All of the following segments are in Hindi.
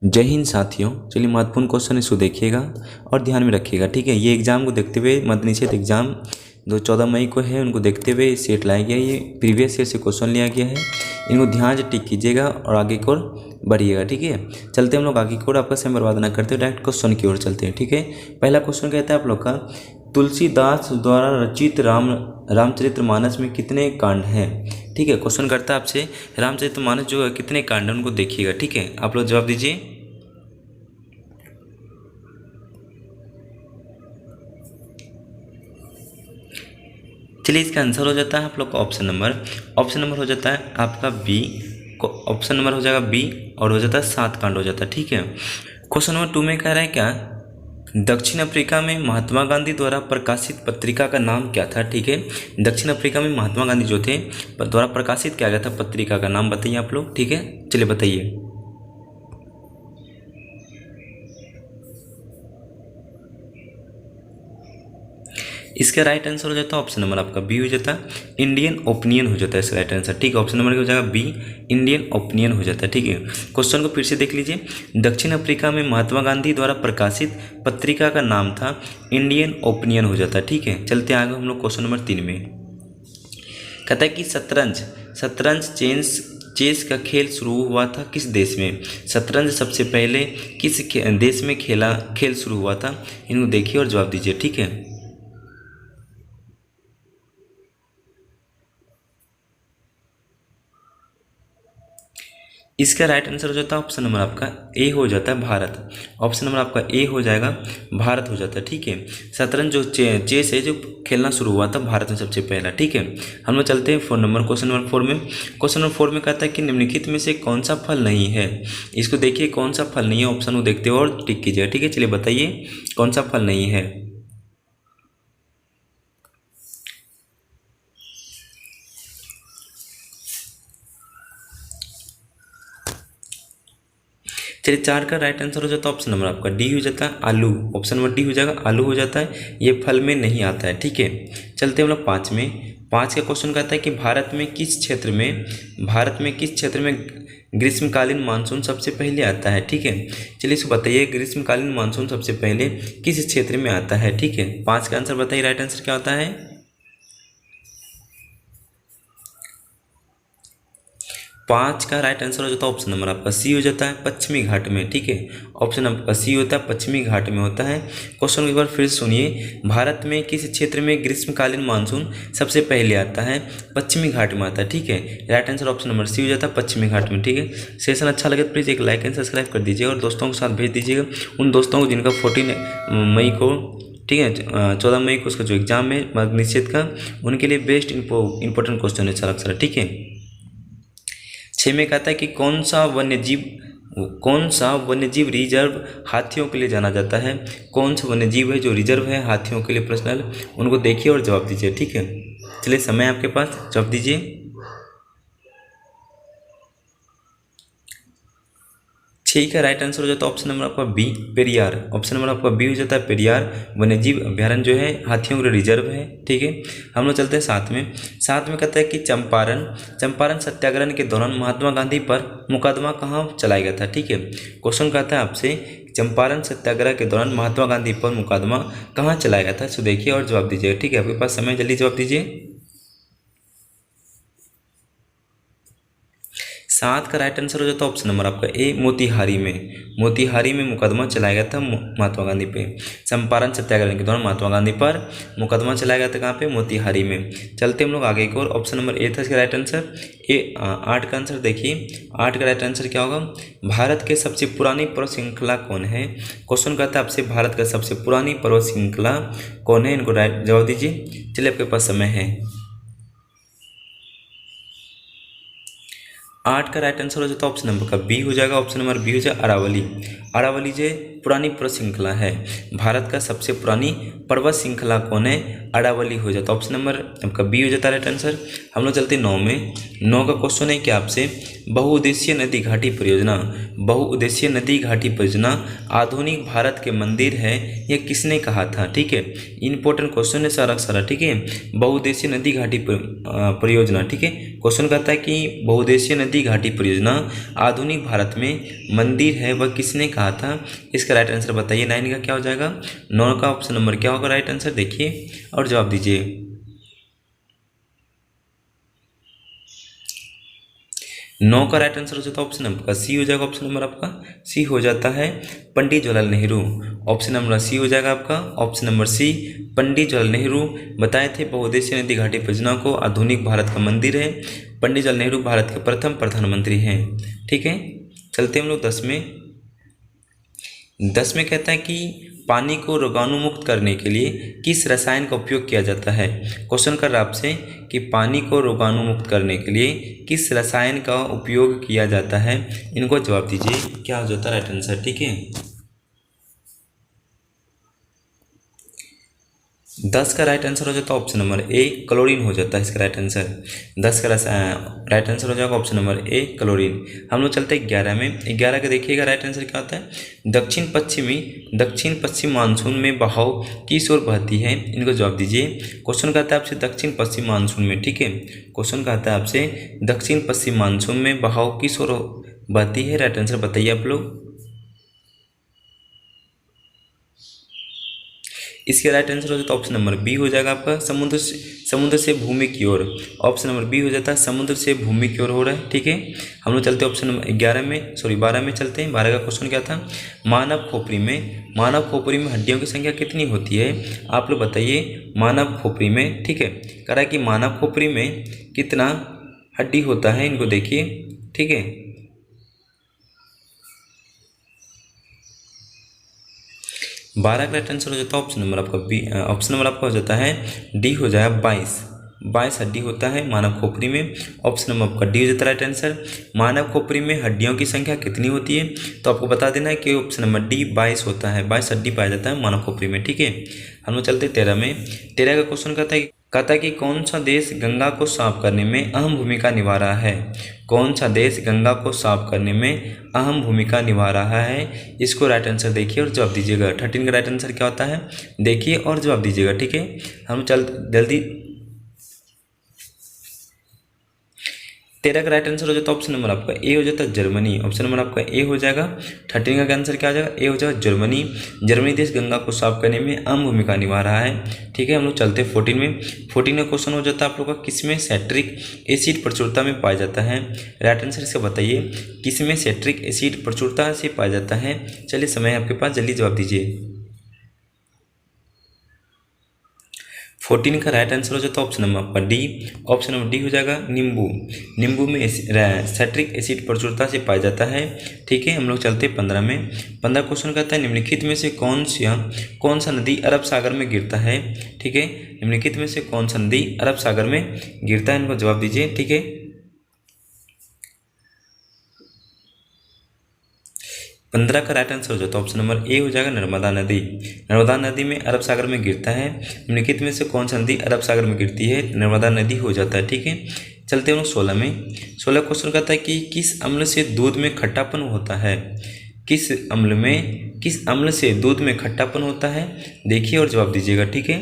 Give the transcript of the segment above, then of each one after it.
जय हिंद साथियों। चलिए महत्वपूर्ण क्वेश्चन है, इसको देखिएगा और ध्यान में रखिएगा। ठीक है, ये एग्जाम को देखते हुए मद्य निषेध एग्जाम जो 14 मई को है उनको देखते हुए सेट लाया गया। ये प्रीवियस ईयर से क्वेश्चन लिया गया है, इनको ध्यान से टिक कीजिएगा और आगे की ओर बढ़िएगा। ठीक है, चलते हम लोग आगे की ओर, आपका समय बर्बाद ना करते हुए डायरेक्ट क्वेश्चन की ओर चलते हैं। ठीक है, पहला क्वेश्चन कहता है आप लोग का, तुलसीदास द्वारा रचित रामचरितमानस में कितने कांड हैं। ठीक है, क्वेश्चन करता है आपसे रामचरितमानस जो है कितने कांड हैं उनको देखिएगा। ठीक है, आप लोग जवाब दीजिए। चलिए, इसका आंसर हो जाता है आप लोग का ऑप्शन नंबर हो जाता है आपका बी। ऑप्शन नंबर हो जाएगा बी और हो जाता है 7 कांड हो जाता है। ठीक है, क्वेश्चन नंबर 2 में कह रहा है क्या, दक्षिण अफ्रीका में महात्मा गांधी द्वारा प्रकाशित पत्रिका का नाम क्या था। ठीक है, दक्षिण अफ्रीका में महात्मा गांधी जो थे द्वारा प्रकाशित किया गया था पत्रिका का नाम बताइए आप लोग। ठीक है, चलिए बताइए। इसका राइट आंसर हो जाता है ऑप्शन नंबर आपका बी हो जाता है, इंडियन ओपिनियन हो जाता है इसका राइट आंसर। ठीक है, ऑप्शन नंबर हो जाएगा बी, इंडियन ओपिनियन हो जाता है। ठीक है, क्वेश्चन को फिर से देख लीजिए। दक्षिण अफ्रीका में महात्मा गांधी द्वारा प्रकाशित पत्रिका का नाम था इंडियन ओपिनियन हो जाता है। ठीक है, चलते आगे हम लोग क्वेश्चन नंबर 3 में। कहता है कि शतरंज चेस का खेल शुरू हुआ था किस देश में। शतरंज सबसे पहले किस देश में खेल शुरू हुआ था, इनको देखिए और जवाब दीजिए। ठीक है, इसका राइट आंसर हो जाता है ऑप्शन नंबर आपका ए हो जाता है भारत। ऑप्शन नंबर आपका ए हो जाएगा भारत हो जाता है। ठीक है, शतरंज जो चेस है जो खेलना शुरू हुआ था भारत में सबसे पहला। ठीक है, हम लोग चलते हैं क्वेश्चन नंबर 4 में। क्वेश्चन नंबर 4 में कहता है कि निम्नलिखित में से कौन सा फल नहीं है। इसको देखिए कौन सा फल नहीं है, ऑप्शन को देखते हो और टिक कीजिएगा। ठीक है, चलिए बताइए कौन सा फल नहीं है। चलिए, 4 का राइट आंसर हो जाता है ऑप्शन नंबर आपका डी हो जाता है आलू। ऑप्शन नंबर डी हो जाएगा आलू हो जाता है, ये फल में नहीं आता है। ठीक है, चलते हम लोग 5 में। 5 का क्वेश्चन कहता है कि भारत में किस क्षेत्र में ग्रीष्मकालीन मानसून सबसे पहले आता है। ठीक है, चलिए इसको बताइए ग्रीष्मकालीन मानसून सबसे पहले किस क्षेत्र में आता है। ठीक है, 5 का आंसर बताइए, राइट आंसर क्या होता है। 5 का राइट आंसर हो जाता है ऑप्शन नंबर आपका सी हो जाता है पश्चिमी घाट में। ठीक है, ऑप्शन आपका सी होता है पश्चिमी घाट में होता है। क्वेश्चन को एक बार फिर सुनिए, भारत में किस क्षेत्र में ग्रीष्मकालीन मानसून सबसे पहले आता है। पश्चिमी घाट में आता है। ठीक है, right answer option number C हो जाता है पश्चिमी घाट में। ठीक है, सेशन अच्छा लगे तो प्लीज़ एक लाइक एंड सब्सक्राइब कर दीजिएगा और दोस्तों के साथ भेज दीजिएगा, उन दोस्तों को जिनका 14 मई को, ठीक है 14 मई को उसका जो एग्जाम है मद्य निषेध का, उनके लिए बेस्ट इंपॉर्टेंट क्वेश्चन है सारा। ठीक है, 6 में कहता है कि कौन सा वन्यजीव रिजर्व हाथियों के लिए जाना जाता है। कौन सा वन्यजीव है जो रिजर्व है हाथियों के लिए पर्सनल, उनको देखिए और जवाब दीजिए। ठीक है, चलिए समय आपके पास, जवाब दीजिए। 6 का राइट आंसर हो जाता है ऑप्शन नंबर आपका बी पेरियार। ऑप्शन नंबर आपका बी हो जाता है पेरियार वन्यजीव अभ्यारण्य जो है हाथियों के लिए रिजर्व है। ठीक है, हम लोग चलते हैं 7 में। 7 में कहता है कि चंपारण सत्याग्रह के दौरान महात्मा गांधी पर मुकदमा कहाँ चलाया गया था। ठीक है, क्वेश्चन कहता है आपसे चंपारण सत्याग्रह के दौरान महात्मा गांधी पर मुकदमा कहाँ चलाया गया था, सो देखिए और जवाब दीजिए। ठीक है, आपके पास समय, जल्दी जवाब दीजिए। 7 का राइट आंसर हो जाता है ऑप्शन नंबर आपका ए मोतिहारी में मुकदमा चलाया गया था महात्मा गांधी पे। चंपारण सत्याग्रह के दौरान महात्मा गांधी पर मुकदमा चलाया गया था कहाँ पे, मोतिहारी में। चलते हम लोग आगे की ओर। ऑप्शन नंबर ए था इसका राइट आंसर। 8 का आंसर देखिए, 8 का राइट आंसर क्या होगा, भारत के सबसे पुरानी पर्वत श्रृंखला कौन है। क्वेश्चन कहता है आपसे भारत का सबसे पुरानी पर्वत श्रृंखला कौन है, इनको राइट जवाब दीजिए। चलिए, आपके पास समय है। 8 का राइट आंसर हो जाता है ऑप्शन नंबर का बी हो जाएगा। ऑप्शन नंबर बी हो जाएगा अरावली। अरावली जो पुरानी पर्वत श्रृंखला है? भारत का सबसे पुरानी पर्वत श्रृंखला कौन है? अरावली हो जाता है। ऑप्शन नंबर आपका बी हो जाता है राइट आंसर। हम लोग चलते 9 में। 9 का क्वेश्चन है कि आपसे बहुउद्देशीय नदी घाटी परियोजना, बहुउद्देशीय नदी घाटी परियोजना आधुनिक भारत के मंदिर है, यह किसने कहा था? ठीक है, इंपॉर्टेंट क्वेश्चन है सारा, ठीक है। बहुउद्देशीय नदी घाटी परियोजना, ठीक है, क्वेश्चन कहता है कि बहुउद्देशीय नदी घाटी परियोजना आधुनिक भारत में मंदिर है, वह किसने कहा था? इसका राइट आंसर बताइए। 9 का क्या हो जाएगा? 9 का ऑप्शन नंबर क्या होगा राइट आंसर, देखिए और जवाब दीजिए। 9 का राइट आंसर हो जाता है ऑप्शन नंबर सी हो जाएगा। ऑप्शन नंबर आपका सी हो जाता है, Pandit Jawaharlal Nehru. Option number C हो जाएगा आपका, option number C Pandit Jawaharlal Nehru बताए थे बहुउद्देशीय नदी घाटी परियोजना को आधुनिक भारत का मंदिर है। पंडित जवाहरलाल नेहरू भारत के प्रथम प्रधानमंत्री हैं। ठीक है, चलते हम लोग 10 में। 10 में कहता है कि पानी को रोगाणुमुक्त करने के लिए किस रसायन का उपयोग किया जाता है? क्वेश्चन कर रहा आपसे कि पानी को रोगाणुमुक्त करने के लिए किस रसायन का उपयोग किया जाता है? इनको जवाब दीजिए, क्या हो जाता है राइट आंसर। ठीक है, 10 का राइट आंसर हो जाता है ऑप्शन नंबर ए, क्लोरीन हो जाता है इसका राइट आंसर। 10 का राइट आंसर हो जाएगा ऑप्शन नंबर ए, क्लोरीन। हम लोग चलते हैं 11 में। 11 का देखिएगा राइट आंसर क्या होता है? दक्षिण पश्चिम मानसून में बहाव किस ओर बहती है? इनको जवाब दीजिए। क्वेश्चन कहता है आपसे दक्षिण पश्चिम मानसून में, ठीक है, क्वेश्चन कहता है आपसे दक्षिण पश्चिम मानसून में बहाव किस ओर बहती है? राइट आंसर बताइए आप लोग। इसके राइट आंसर हो जाता है ऑप्शन नंबर बी हो जाएगा आपका, समुद्र से भूमि की ओर। ऑप्शन नंबर बी हो जाता है, समुद्र से भूमि की ओर हो रहा है। ठीक है, हम लोग चलते हैं ऑप्शन नंबर 12 में चलते हैं। 12 का क्वेश्चन क्या था? मानव खोपड़ी में हड्डियों की संख्या कितनी होती है? आप लोग बताइए मानव खोपड़ी में। ठीक है, कह रहा है कि मानव खोपड़ी में कितना हड्डी होता है, इनको देखिए। ठीक है, 12 का राइट आंसर हो जाता है ऑप्शन नंबर आपका बी। ऑप्शन नंबर आपका हो जाता है डी हो जाएगा, 22 हड्डी होता है मानव खोपड़ी में। ऑप्शन नंबर आपका डी हो जाता है राइट आंसर। मानव खोपड़ी में हड्डियों की संख्या कितनी होती है? तो आपको बता देना है कि ऑप्शन नंबर डी 22 होता है, 22 हड्डी पाया जाता है मानव खोपड़ी में। ठीक है, हम लोग चलते 13 में। 13 का क्वेश्चन कहता है कि कौन सा देश गंगा को साफ करने में अहम भूमिका निभा रहा है? कौन सा देश गंगा को साफ करने में अहम भूमिका निभा रहा है? इसको राइट आंसर देखिए और जवाब दीजिएगा। 13 का राइट आंसर क्या होता है देखिए और जवाब दीजिएगा। ठीक है, हम जल्दी 13 का राइट आंसर हो जाता है ऑप्शन नंबर आपका ए हो जाता है, जर्मनी। ऑप्शन नंबर आपका ए हो जाएगा। 13 का आंसर क्या आ जाएगा? ए हो जाएगा, जर्मनी। जर्मनी देश गंगा को साफ करने में अहम भूमिका निभा रहा है। ठीक है, हम लोग चलते हैं 14 में। 14 का क्वेश्चन हो जाता है आप लोग का, किसमें सेट्रिक एसिड प्रचुरता में पाया जाता है? राइट आंसर इसका बताइए, किसमें सेट्रिक एसिड प्रचुरता से पाया जाता है? चलिए समय है आपके पास, जल्दी जवाब दीजिए। 14 का राइट आंसर हो जाता है ऑप्शन नंबर आपका डी। ऑप्शन नंबर डी हो जाएगा, नींबू में सेट्रिक एसिड प्रचुरता से पाया जाता है। ठीक है, हम लोग चलते हैं 15 में। 15 क्वेश्चन कहता है निम्नलिखित में से कौन सा नदी अरब सागर में गिरता है? ठीक है, निम्नलिखित में से कौन सा नदी अरब सागर में गिरता है? इनको जवाब दीजिए। ठीक है, 15 का राइट आंसर हो जाता है ऑप्शन नंबर ए हो जाएगा, नर्मदा नदी। नर्मदा नदी में अरब सागर में गिरता है। निम्नलिखित में से कौन सा नदी अरब सागर में गिरती है? नर्मदा नदी हो जाता है। ठीक है, चलते हैं 16 में। 16 क्वेश्चन कहता है कि किस अम्ल से दूध में खट्टापन होता है? किस अम्ल से दूध में खट्टापन होता है? देखिए और जवाब दीजिएगा। ठीक है,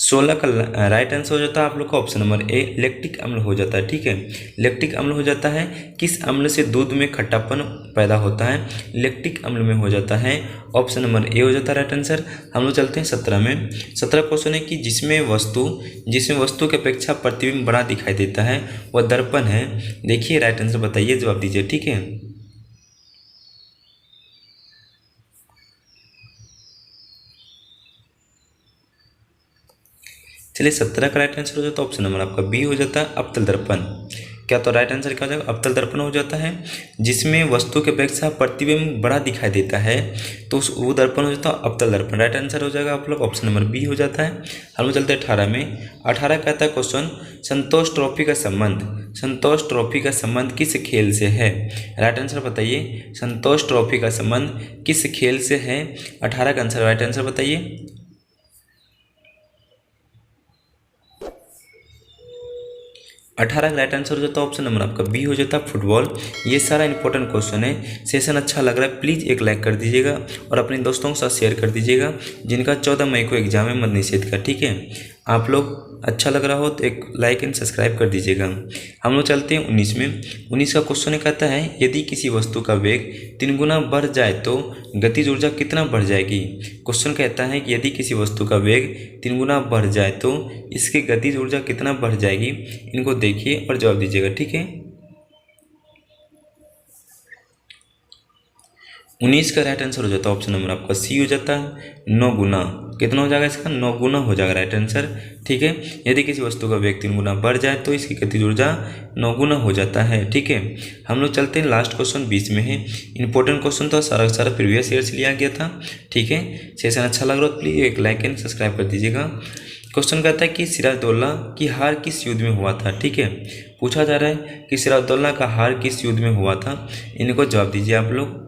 16 का राइट आंसर हो जाता है आप लोग का ऑप्शन नंबर ए, लैक्टिक अम्ल हो जाता है। ठीक है, लैक्टिक अम्ल हो जाता है। किस अम्ल से दूध में खट्टापन पैदा होता है? लैक्टिक अम्ल में हो जाता है। ऑप्शन नंबर ए हो जाता है राइट आंसर। हम लोग चलते हैं 17 में। 17 क्वेश्चन है कि जिसमें वस्तु की अपेक्षा प्रतिबिंब बड़ा दिखाई देता है वह दर्पण है। देखिए राइट आंसर बताइए, जवाब दीजिए। ठीक है, चलिए 17 का राइट आंसर हो जाता है ऑप्शन नंबर आपका बी हो जाता है, अवतल दर्पण। क्या तो राइट आंसर क्या हो जाएगा? अवतल दर्पण हो जाता है। जिसमें वस्तु की अपेक्षा प्रतिबिंब बड़ा दिखाई देता है तो वो दर्पण हो जाता है अवतल दर्पण। राइट आंसर हो जाएगा आप लोग ऑप्शन नंबर बी हो जाता है। हम लोग चलते हैं 18 में। 18 कहता है क्वेश्चन, संतोष ट्रॉफी का संबंध संतोष ट्रॉफी का संबंध किस खेल से है? राइट आंसर बताइए। संतोष ट्रॉफी का संबंध किस खेल से है? 18 का आंसर राइट आंसर बताइए। 18 का राइट आंसर हो जाता है ऑप्शन नंबर आपका बी हो जाता है फुटबॉल। ये सारा इंपॉर्टेंट क्वेश्चन है। सेशन अच्छा लग रहा है प्लीज़ एक लाइक कर दीजिएगा और अपने दोस्तों के साथ शेयर कर दीजिएगा जिनका 14 मई को एग्जाम है मद्य निषेध का, ठीक है। आप लोग अच्छा लग रहा हो तो एक लाइक एंड सब्सक्राइब कर दीजिएगा। हम लोग चलते हैं 19 में। 19 का क्वेश्चन कहता है यदि किसी वस्तु का वेग 3 गुना बढ़ जाए तो गतिज ऊर्जा कितना बढ़ जाएगी? क्वेश्चन कहता है कि यदि किसी वस्तु का वेग 3 गुना बढ़ जाए तो इसकी गतिज ऊर्जा कितना बढ़ जाएगी? इनको देखिए और जवाब दीजिएगा, ठीक है। 19 का राइट आंसर हो जाता है ऑप्शन नंबर आपका सी हो जाता है 9 गुना। कितना हो जाएगा इसका? 9 गुना हो जाएगा राइट आंसर, ठीक है। यदि किसी वस्तु का वेग 3 गुना बढ़ जाए तो इसकी गतिज ऊर्जा 9 गुना हो जाता है, ठीक है। हम लोग चलते हैं लास्ट क्वेश्चन 20 में है। इंपॉर्टेंट क्वेश्चन तो सारा सारा प्रीवियस ईयर से लिया गया था, ठीक है। सेशन अच्छा लग रहा हो प्लीज़ एक लाइक एंड सब्सक्राइब कर दीजिएगा। क्वेश्चन कहता है कि सिराजुद्दौला की हार किस युद्ध में हुआ था, ठीक है। पूछा जा रहा है कि सिराजुद्दौला का हार किस युद्ध में हुआ था, इनको जवाब दीजिए आप लोग।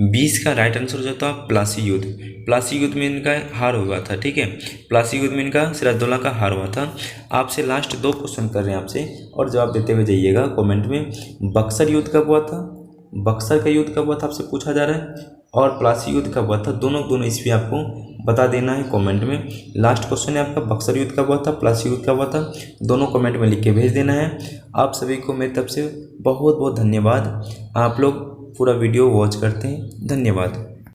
20 का राइट आंसर हो जाता है प्लासी युद्ध। प्लासी युद्ध में इनका हार हुआ था, ठीक है। प्लासी युद्ध में इनका सिराजुद्दौला का हार हुआ था। आपसे लास्ट 2 क्वेश्चन कर रहे हैं आपसे और जवाब देते हुए जाइएगा कमेंट में। बक्सर युद्ध कब हुआ था? बक्सर का युद्ध कब हुआ था आपसे पूछा जा रहा है, और प्लासी युद्ध कब हुआ था? दोनों ईस्वी आपको बता देना है कमेंट में। लास्ट क्वेश्चन है आपका बक्सर युद्ध कब हुआ था, प्लासी युद्ध कब हुआ था, दोनों कमेंट में लिख के भेज देना है। आप सभी को मेरी तरफ से बहुत बहुत धन्यवाद। आप लोग पूरा वीडियो वॉच करते हैं, धन्यवाद।